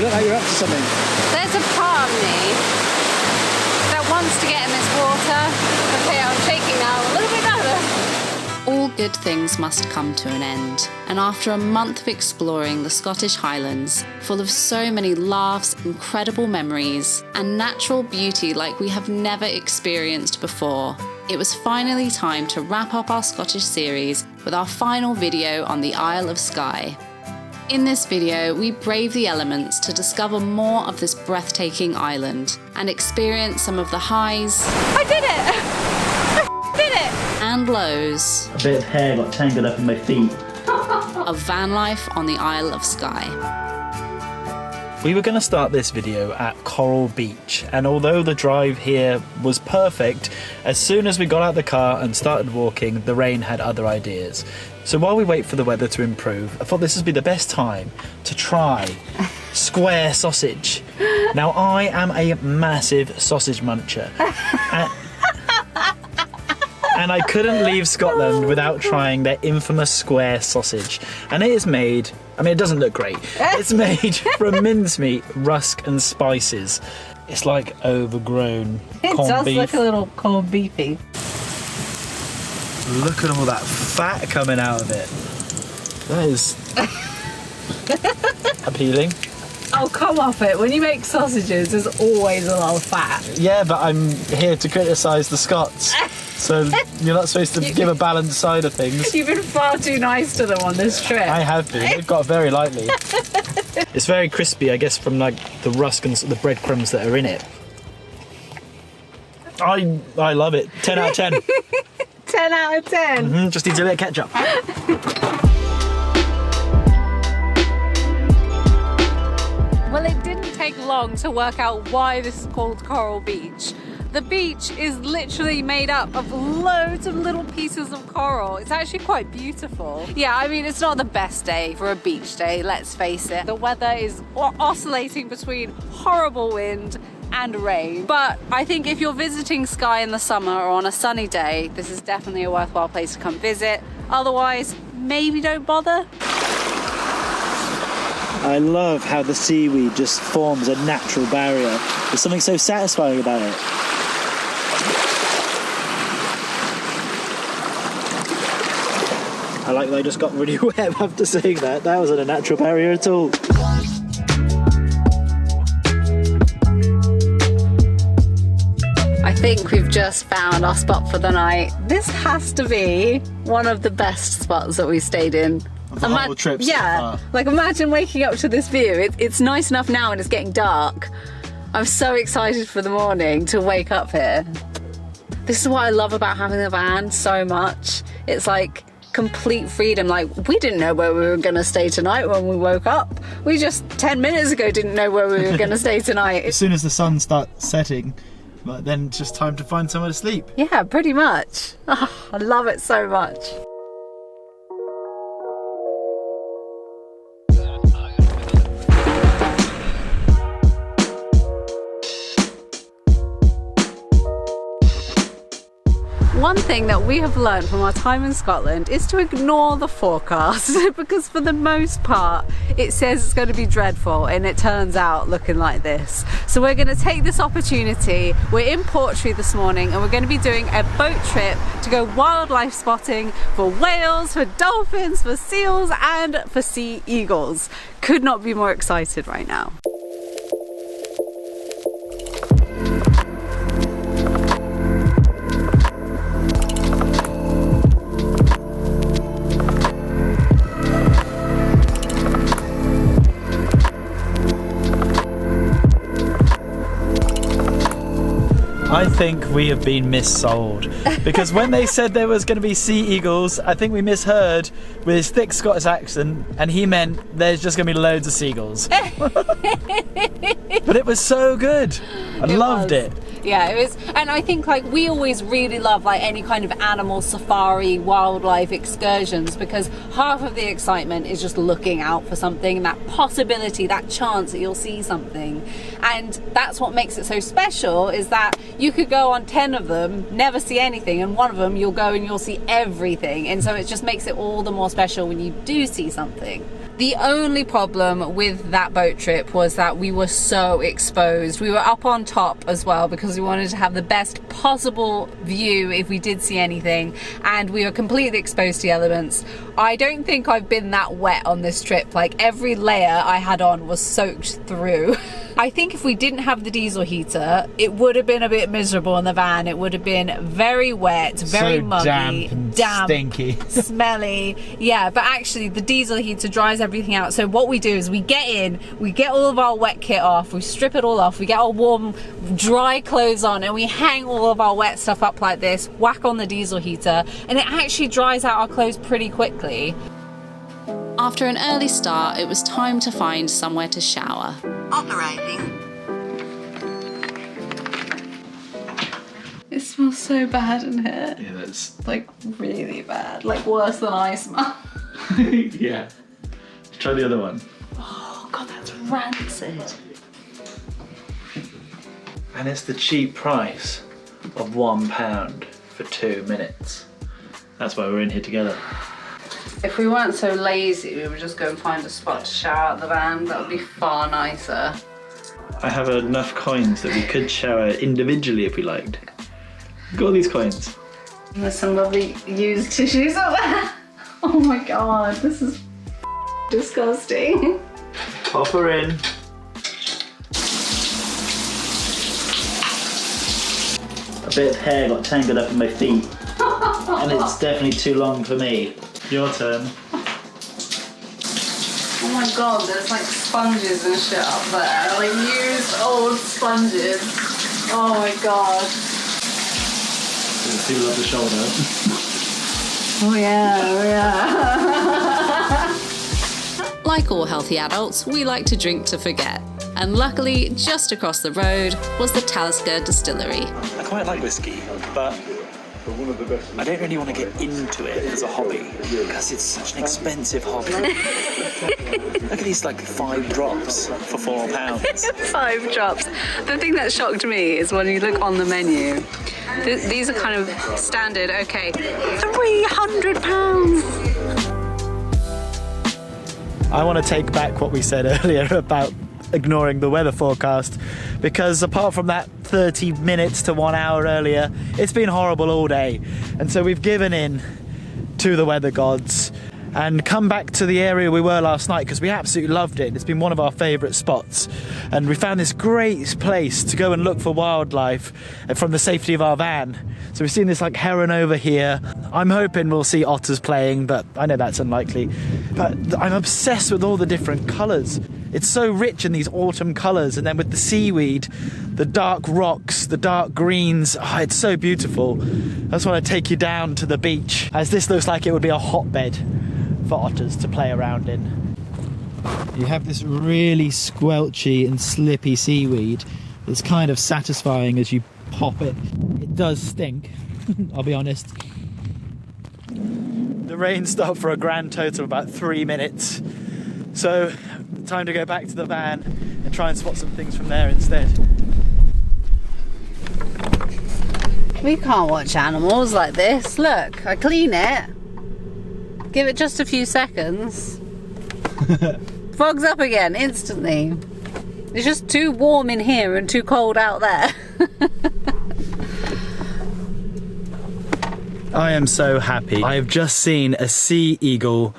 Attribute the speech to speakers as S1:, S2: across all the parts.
S1: You look like you're up to something.
S2: There's a part of me that wants to get in this water. Okay, I'm shaking now, I'm a little bit nervous. All good things must come to an end, and after a month of exploring the Scottish Highlands, full of so many laughs, incredible memories, and natural beauty like we have never experienced before, it was finally time to wrap up our Scottish series with our final video on the Isle of Skye. In this video, we brave the elements to discover more of this breathtaking island and experience some of the highs. I did it! Did it! And lows.
S1: A bit of hair got tangled up in my feet.
S2: Of van life on the Isle of Skye.
S1: We were going to start this video at Coral Beach, and although the drive here was perfect, as soon as we got out of the car and started walking, the rain had other ideas. So while we wait for the weather to improve, I thought this would be the best time to try square sausage. Now, I am a massive sausage muncher. And I couldn't leave Scotland without trying their infamous square sausage. And it is made, I mean, it doesn't look great. It's made from mincemeat, rusk and spices. It's like overgrown corned beef.
S2: It does look a little corned beefy.
S1: Look at all that fat coming out of it. That is appealing.
S2: Oh, come off it. When you make sausages, there's always a lot of fat.
S1: Yeah, but I'm here to criticise the Scots. So you're not supposed to give a balanced side of things.
S2: You've been far too nice to them on this trip.
S1: I have been. They've got very lightly. It's very crispy, I guess, from like the rusk and the breadcrumbs that are in it. I love it. 10 out of 10.
S2: 10 out of 10?
S1: Just needs a bit of ketchup.
S2: Well, it didn't take long to work out why this is called Coral Beach. The beach is literally made up of loads of little pieces of coral. It's actually quite beautiful. Yeah, I mean, it's not the best day for a beach day, let's face it. The weather is oscillating between horrible wind and rain. But I think if you're visiting Skye in the summer or on a sunny day, this is definitely a worthwhile place to come visit. Otherwise, maybe don't bother.
S1: I love how the seaweed just forms a natural barrier. There's something so satisfying about it. I like that I just got really wet after saying that. That wasn't a natural barrier at all.
S2: I think we've just found our spot for the night. This has to be one of the best spots that we stayed in.
S1: The whole trip so far.
S2: Like imagine waking up to this view. It's nice enough now and it's getting dark. I'm so excited for the morning to wake up here. This is what I love about having the van so much. It's like complete freedom. Like we didn't know where we were going to stay tonight when we woke up. We just 10 minutes ago didn't know where we were going to stay tonight.
S1: As soon as the sun starts setting, but then it's just time to find somewhere to sleep.
S2: Yeah, pretty much. Oh, I love it so much. One thing that we have learned from our time in Scotland is to ignore the forecast because for the most part it says it's going to be dreadful and it turns out looking like this. So we're going to take this opportunity. We're in Portree this morning and we're going to be doing a boat trip to go wildlife spotting for whales, for dolphins, for seals and for sea eagles. Could not be more excited right now.
S1: I think we have been missold because when they said there was going to be sea eagles, I think we misheard with his thick Scottish accent and he meant there's just going to be loads of seagulls. But it was so good. I loved it.
S2: Yeah, it was, and I think like we always really love like any kind of animal safari, wildlife excursions because half of the excitement is just looking out for something, that possibility, that chance that you'll see something. And that's what makes it so special is that you could go on 10 of them, never see anything, and one of them you'll go and you'll see everything. And so it just makes it all the more special when you do see something. The only problem with that boat trip was that we were so exposed. We were up on top as well because we wanted to have the best possible view if we did see anything, and we were completely exposed to the elements. I don't think I've been that wet on this trip. Like, every layer I had on was soaked through. I think if we didn't have the diesel heater, it would have been a bit miserable in the van. It would have been very wet, very
S1: so
S2: muggy,
S1: damp, stinky,
S2: smelly. Yeah, but actually the diesel heater dries everything out. So what we do is we get in, we get all of our wet kit off, we strip it all off, we get our warm, dry clothes on, and we hang all of our wet stuff up like this, whack on the diesel heater, and it actually dries out our clothes pretty quickly.
S3: After an early start, it was time to find somewhere to shower.
S4: Operating.
S2: It smells so bad in here.
S1: Yeah, that's
S2: Like, really bad. Like, worse than I smell.
S1: yeah. Try the other one.
S2: Oh god, that's rancid.
S1: And it's the cheap price of £1 for 2 minutes. That's why we're in here together.
S2: If we weren't so lazy, we would just go and find a spot to shower out the van. That would be far nicer.
S1: I have enough coins that we could shower individually if we liked. Look at all these coins.
S2: And there's some lovely used tissues up there. Oh my god, this is disgusting.
S1: Pop her in. A bit of hair got tangled up in my feet. And it's definitely too long for me. Your turn.
S2: Oh my god, there's like sponges and shit up there. Like used old sponges. Oh my god.
S1: People up the shoulder.
S2: Oh yeah, oh yeah.
S3: Like all healthy adults, we like to drink to forget. And luckily, just across the road was the Talisker distillery.
S5: I quite like whiskey, but I don't really want to get into it as a hobby because it's such an expensive hobby. Look at these, like 5 drops for £4.
S2: 5 drops. The thing that shocked me is when you look on the menu, these are kind of standard, okay, £300.
S1: I want to take back what we said earlier about ignoring the weather forecast, because apart from that 30 minutes to 1 hour earlier, it's been horrible all day. And so we've given in to the weather gods and come back to the area we were last night because we absolutely loved it. It's been one of our favourite spots, and we found this great place to go and look for wildlife from the safety of our van. So we've seen this like heron over here. I'm hoping we'll see otters playing, but I know that's unlikely. But I'm obsessed with all the different colours. It's so rich in these autumn colours, and then with the seaweed, the dark rocks, the dark greens, oh, it's so beautiful. I just want to take you down to the beach, as this looks like it would be a hotbed for otters to play around in. You have this really squelchy and slippy seaweed that's kind of satisfying as you pop it. It does stink, I'll be honest. The rain stopped for a grand total of about 3 minutes. So, time to go back to the van and try and spot some things from there instead.
S2: We can't watch animals like this. Look, I clean it. Give it just a few seconds. Fogs up again instantly. It's just too warm in here and too cold out there.
S1: I am so happy. I have just seen a sea eagle,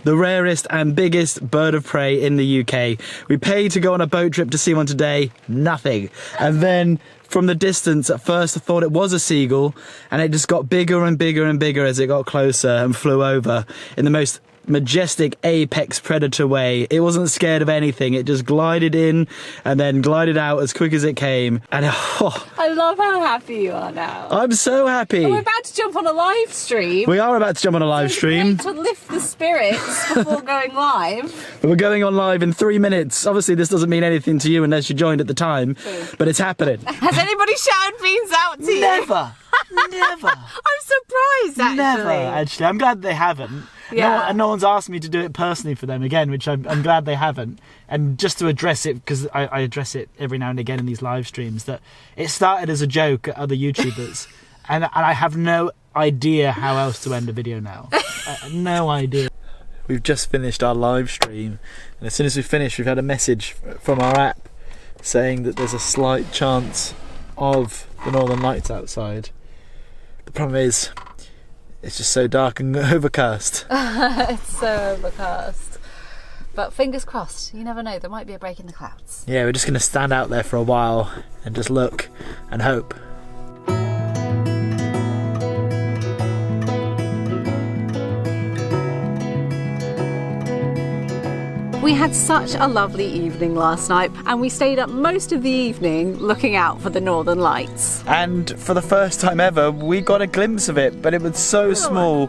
S1: the rarest and biggest bird of prey in the UK. We paid to go on a boat trip to see one today, nothing. And then from the distance, at first I thought it was a seagull, and it just got bigger and bigger and bigger as it got closer and flew over in the most majestic apex predator way. It wasn't scared of anything. It just glided in and then glided out as quick as it came. And
S2: I love how happy you are now.
S1: I'm so happy.
S2: We're about to jump on a live stream.
S1: We are about to jump on a live stream.
S2: To lift the spirits before going live.
S1: We're going on live in 3 minutes. Obviously, this doesn't mean anything to you unless you joined at the time, but it's happening.
S2: Has anybody shouted beans out to you?
S1: Never. Never.
S2: I'm surprised, actually.
S1: Never, actually. I'm glad they haven't.
S2: Yeah.
S1: No one's asked me to do it personally for them again, which I'm glad they haven't. And just to address it, because I address it every now and again in these live streams, that it started as a joke at other YouTubers, and I have no idea how else to end a video now. No idea. we've just finished our live stream, and as soon as we finished, we've had a message from our app saying that there's a slight chance of the Northern Lights outside. The problem is, it's just so dark and overcast.
S2: It's so overcast. But fingers crossed, you never know, there might be a break in the clouds.
S1: Yeah, we're just going to stand out there for a while and just look and hope.
S2: We had such a lovely evening last night, and we stayed up most of the evening looking out for the Northern Lights.
S1: And for the first time ever, we got a glimpse of it, but it was so small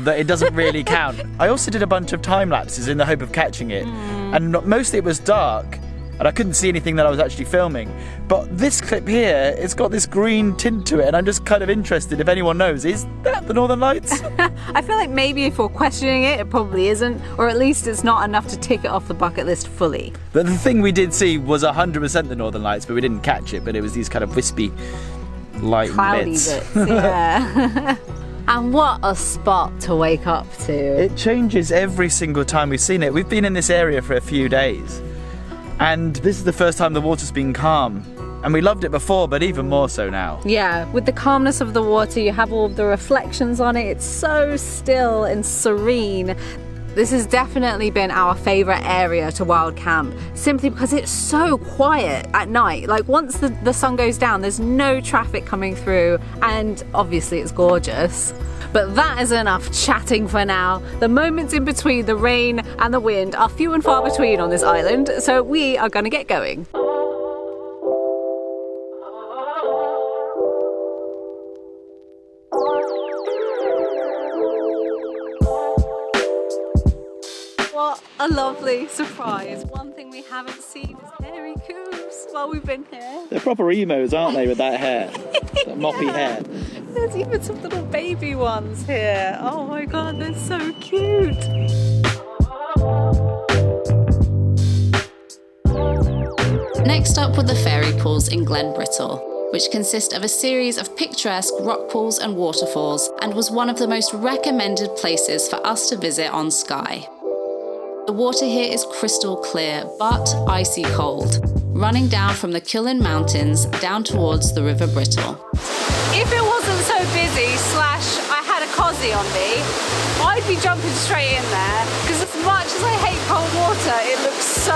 S1: that it doesn't really count. I also did a bunch of time lapses in the hope of catching it, and mostly it was dark, and I couldn't see anything that I was actually filming. But this clip here, it's got this green tint to it, and I'm just kind of interested if anyone knows, is that the Northern Lights?
S2: I feel like maybe if we're questioning it, it probably isn't, or at least it's not enough to tick it off the bucket list fully.
S1: But the thing we did see was 100% the Northern Lights, but we didn't catch it, but it was these kind of wispy light
S2: Cloudy
S1: bits.
S2: yeah. And what a spot to wake up to.
S1: It changes every single time we've seen it. We've been in this area for a few days, and this is the first time the water's been calm. And we loved it before, but even more so now.
S2: Yeah, with the calmness of the water, you have all of the reflections on it. It's so still and serene. This has definitely been our favourite area to wild camp, simply because it's so quiet at night. Like once the sun goes down, there's no traffic coming through, and obviously it's gorgeous. But that is enough chatting for now. The moments in between the rain and the wind are few and far between on this island, so we are going to get going. What a lovely surprise. One thing we haven't seen is hairy coos while we've been here.
S1: They're proper emos, aren't they, with that hair? That moppy hair.
S2: There's even some little baby ones here. Oh my god, they're so cute.
S3: Next up were the fairy pools in Glen Brittle, which consist of a series of picturesque rock pools and waterfalls, and was one of the most recommended places for us to visit on Skye. The water here is crystal clear, but icy cold, running down from the Killen Mountains down towards the River Brittle.
S2: If it wasn't so busy / I had a cosy on me, I'd be jumping straight in there, because as much as I hate cold water, it looks so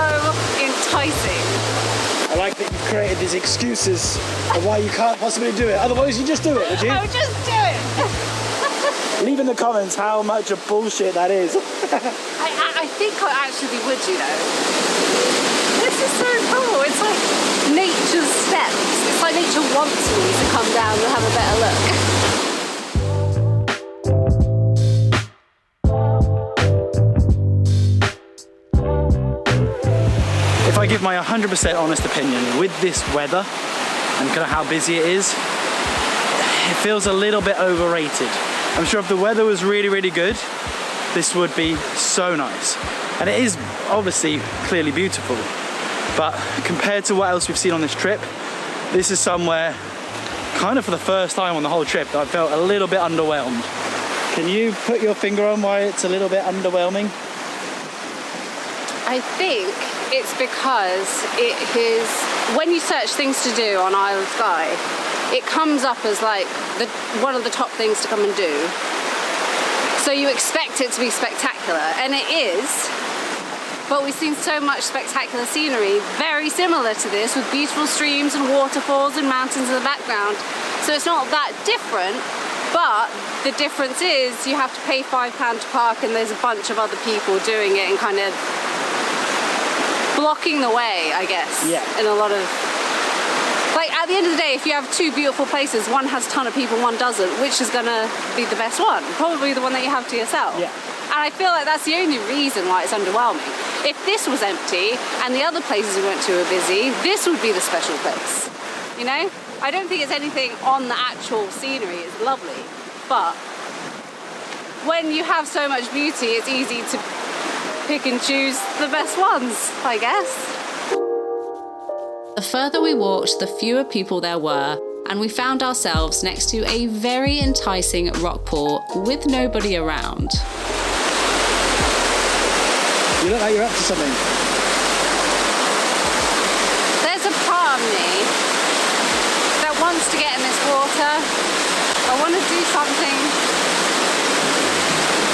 S2: enticing.
S5: I like that you've created these excuses of why you can't possibly do it. Otherwise, you just do it, would you?
S2: Oh, just do it!
S5: Leave in the comments how much of bullshit that is.
S2: I think I actually would, you know. This is so cool. It's like nature's steps. It's like nature wants me to come down and have a better look.
S5: If I give my 100% honest opinion, with this weather and kind of how busy it is, it feels a little bit overrated. I'm sure if the weather was really, really good, this would be so nice. And it is obviously clearly beautiful, but compared to what else we've seen on this trip, this is somewhere kind of for the first time on the whole trip that I felt a little bit underwhelmed. Can you put your finger on why it's a little bit underwhelming?
S2: I think it's because it is, when you search things to do on Isle of Skye, it comes up as like one of the top things to come and do. So you expect it to be spectacular, and it is, but we've seen so much spectacular scenery very similar to this, with beautiful streams and waterfalls and mountains in the background. So it's not that different, but the difference is you have to pay £5 to park, and there's a bunch of other people doing it and kind of blocking the way, I guess.
S5: Yeah.
S2: In a lot of, like, at the end of the day, if you have two beautiful places, one has a ton of people, one doesn't, which is gonna be the best one? Probably the one that you have to yourself.
S5: Yeah.
S2: And I feel like that's the only reason why it's underwhelming. If this was empty and the other places we went to were busy, this would be the special place. You know? I don't think it's anything on the actual scenery. It's lovely. But when you have so much beauty, it's easy to pick and choose the best ones, I guess.
S3: The further we walked, the fewer people there were, and we found ourselves next to a very enticing rock pool with nobody around.
S1: You look like you're up to something.
S2: There's a part of me that wants to get in this water. I want to do something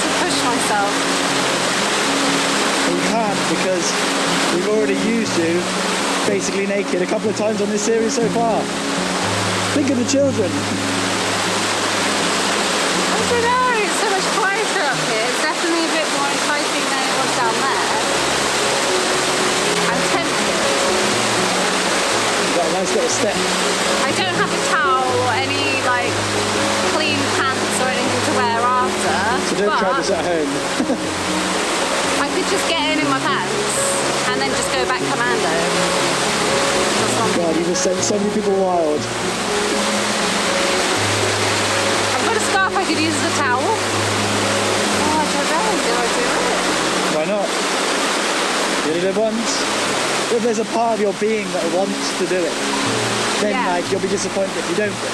S2: to push myself.
S1: You can't because we've already used you basically naked a couple of times on this series so far. Think of the children.
S2: I don't know, it's so much quieter up here. It's definitely a bit more enticing than it was down there. I'm tempted.
S1: You've got a nice little step.
S2: I don't have a towel or any like clean pants or anything to wear after.
S1: So don't try
S2: but
S1: this at home.
S2: I could just get in my pants and then just go back commando.
S1: God, you just sent so many people wild.
S2: I've got a scarf I could use as a towel. Oh, I don't know. Do I do it?
S1: Why not? You only live once. If there's a part of your being that wants to do it, then
S2: Yeah.
S1: like you'll be disappointed if you don't do it.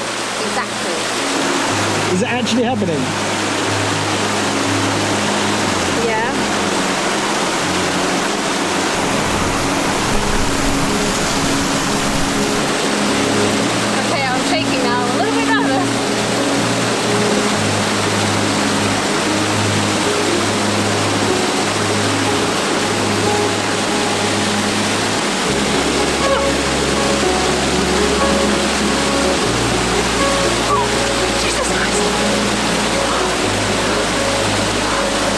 S2: Exactly.
S1: Is it actually happening?
S2: Yeah. Okay, I'm shaking now. A little bit louder. Jesus Christ.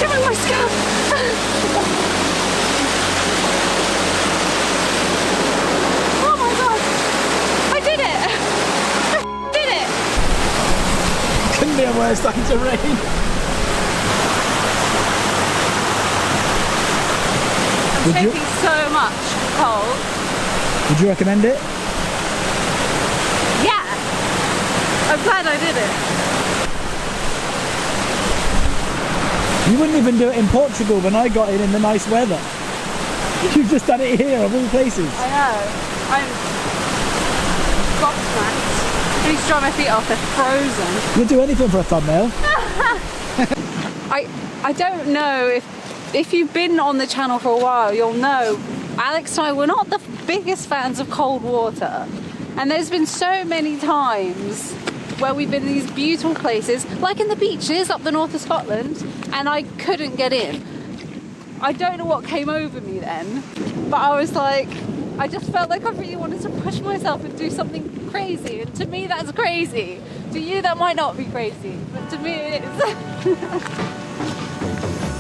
S2: Give me my scarf. Oh my god. I did it. I did it.
S1: Couldn't be a worse time to rain.
S2: I'm
S1: Would you-
S2: taking so much cold.
S1: Would you recommend it?
S2: Yeah. I'm glad I did it.
S1: You wouldn't even do it in Portugal when I got in the nice weather. You've just done it here of all places.
S2: I know. I'm gobsmacked. I need to dry my feet off. They're frozen.
S1: You'll do anything for a thumbnail.
S2: I don't know if you've been on the channel for a while, you'll know Alex and I were not the biggest fans of cold water. And there's been so many times where we've been in these beautiful places, like in the beaches up the north of Scotland, and I couldn't get in. I don't know what came over me then, but I was like, I just felt like I really wanted to push myself and do something crazy. And to me, that's crazy. To you, that might not be crazy, but to me, it is.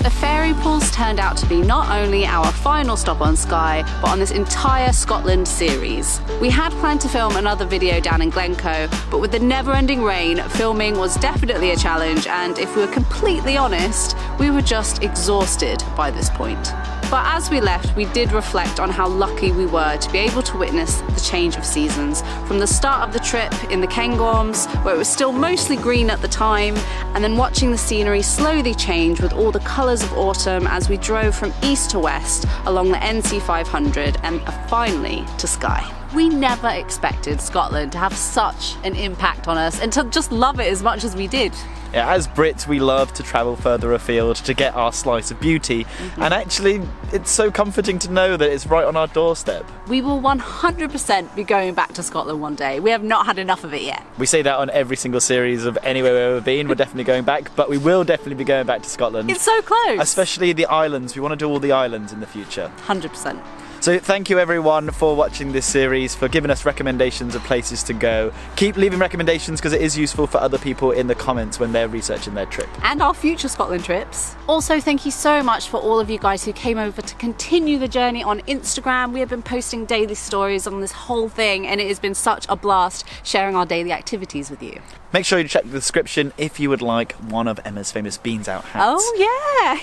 S3: The fairy pools turned out to be not only our final stop on Skye, but on this entire Scotland series. We had planned to film another video down in Glencoe, but with the never-ending rain, filming was definitely a challenge, and if we were completely honest, we were just exhausted by this point. But as we left, we did reflect on how lucky we were to be able to witness the change of seasons. From the start of the trip in the Cairngorms, where it was still mostly green at the time, and then watching the scenery slowly change with all the colours of autumn as we drove from east to west along the NC 500 and finally to Skye. We never expected Scotland to have such an impact on us and to just love it as much as we did.
S5: Yeah, as Brits, we love to travel further afield to get our slice of beauty, and actually, it's so comforting to know that it's right on our doorstep.
S3: We will 100% be going back to Scotland one day. We have not had enough of it yet.
S5: We say that on every single series of anywhere we've ever been. We're definitely going back, but we will definitely be going back to Scotland.
S3: It's so close.
S5: Especially the islands. We want to do all the islands in the future.
S3: 100%.
S5: So thank you everyone for watching this series, for giving us recommendations of places to go. Keep leaving recommendations because it is useful for other people in the comments when they're researching their trip.
S3: And our future Scotland trips. Also, thank you so much for all of you guys who came over to continue the journey on Instagram. We have been posting daily stories on this whole thing, and it has been such a blast sharing our daily activities with you.
S5: Make sure you check the description if you would like one of Emma's famous Beans Out hats.
S3: Oh yeah!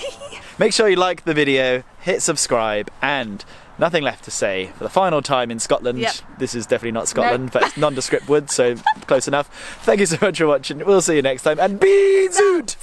S5: Make sure you like the video, hit subscribe, and nothing left to say. For the final time in Scotland,
S3: Yep.
S5: This is definitely not Scotland, but it's nondescript wood, so close enough. Thank you so much for watching. We'll see you next time, and Beans out!